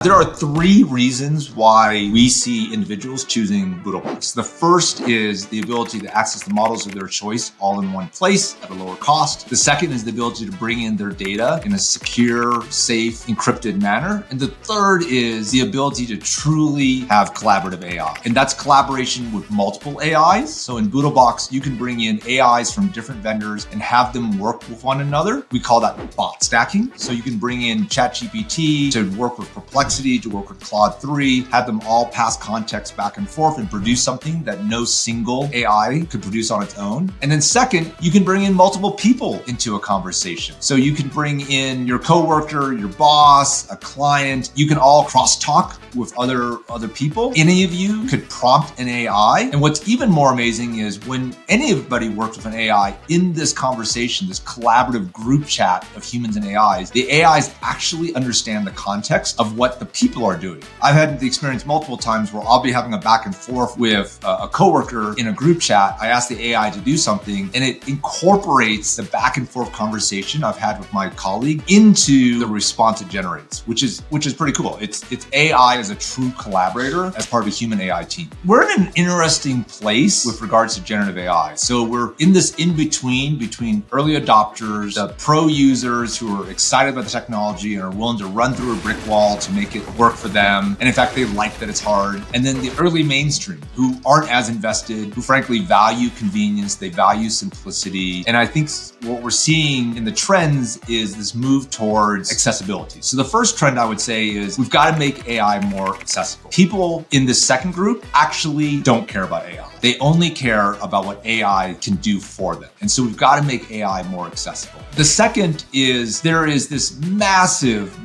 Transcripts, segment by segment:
There are three reasons why we see individuals choosing Boodlebox. The first is the ability to access the models of their choice all in one place at a lower cost. The second is the ability to bring in their data in a secure, safe, encrypted manner. And the third is the ability to truly have collaborative AI. And that's collaboration with multiple AIs. So in Boodlebox, you can bring in AIs from different vendors and have them work with one another. We call that bot stacking. So you can bring in ChatGPT to work with Perplexity, to work with Claude 3, have them all pass context back and forth and produce something that no single AI could produce on its own. And then second, you can bring in multiple people into a conversation. So you can bring in your coworker, your boss, a client. You can all crosstalk with other people. Any of you could prompt an AI. And what's even more amazing is when anybody works with an AI in this conversation, this collaborative group chat of humans and AIs, the AIs actually understand the context of what the people are doing. I've had the experience multiple times where I'll be having a back and forth with a coworker in a group chat. I ask the AI to do something and it incorporates the back and forth conversation I've had with my colleague into the response it generates, which is pretty cool. It's AI as a true collaborator as part of a human AI team. We're in an interesting place with regards to generative AI. So we're in this between early adopters, the pro users who are excited about the technology and are willing to run through a brick wall to make it work for them. And in fact, they like that it's hard. And then the early mainstream who aren't as invested, who frankly value convenience, they value simplicity. And I think what we're seeing in the trends is this move towards accessibility. So the first trend I would say is we've got to make AI more accessible. People in this second group actually don't care about AI. They only care about what AI can do for them. And so we've got to make AI more accessible. The second is there is this massive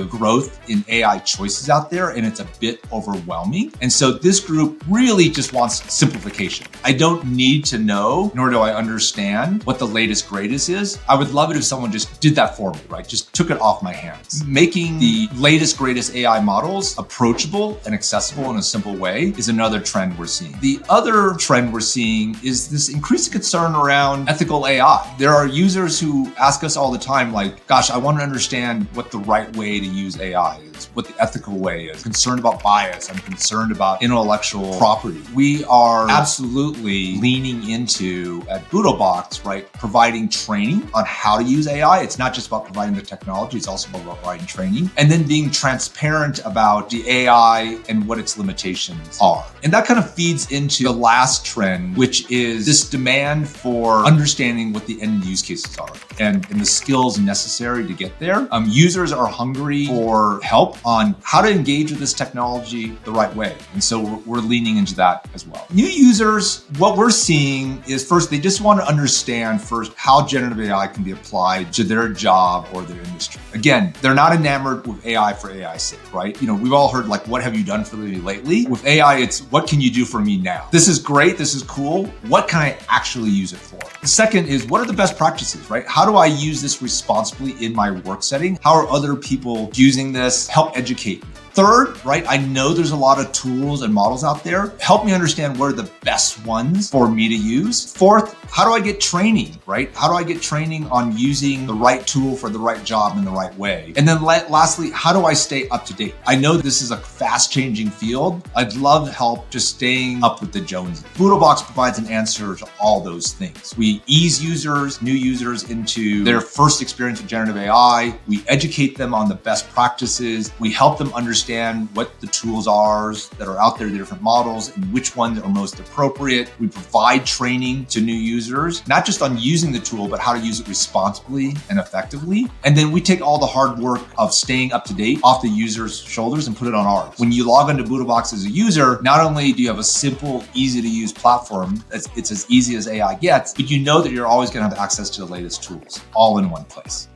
growth in AI choices out there, and it's a bit overwhelming. And so this group really just wants simplification. I don't need to know, nor do I understand what the latest greatest is. I would love it if someone just did that for me, right? Just took it off my hands. Making the latest greatest AI models approachable and accessible in a simple way is another trend we're seeing. The other trend we're seeing is this increasing concern around ethical AI. There are users who ask us all the time, like, gosh, I want to understand what the right way to use AI is, what the ethical way is. I'm concerned about bias. I'm concerned about intellectual property. We are absolutely leaning into, at Boodlebox, right, providing training on how to use AI. It's not just about providing the technology, it's also about providing training. And then being transparent about the AI and what its limitations are. And that kind of feeds into the last trend, which is this demand for understanding what the end use cases are and the skills necessary to get there. Users are hungry for help on how to engage with this technology the right way. And so we're leaning into that as well. New users, what we're seeing is first, they just want to understand first how generative AI can be applied to their job or their industry. Again, they're not enamored with AI for AI's sake, right? We've all heard like, what have you done for me lately? With AI, it's what can you do for me now? This is great. This is cool. What can I actually use it for? The second is what are the best practices, right? How do I use this responsibly in my work setting? How are other people using this? Help educate me. Third, right, I know there's a lot of tools and models out there. Help me understand what are the best ones for me to use. Fourth, how do I get training, right? How do I get training on using the right tool for the right job in the right way? And then lastly, how do I stay up to date? I know this is a fast changing field. I'd love help just staying up with the Joneses. Boodlebox provides an answer to all those things. We ease users, new users into their first experience with generative AI. We educate them on the best practices. We help them understand what the tools are that are out there, the different models, and which ones are most appropriate. We provide training to new users, not just on using the tool, but how to use it responsibly and effectively. And then we take all the hard work of staying up to date off the user's shoulders and put it on ours. When you log into Boodlebox as a user, not only do you have a simple, easy to use platform, it's as easy as AI gets, but you know that you're always going to have access to the latest tools all in one place.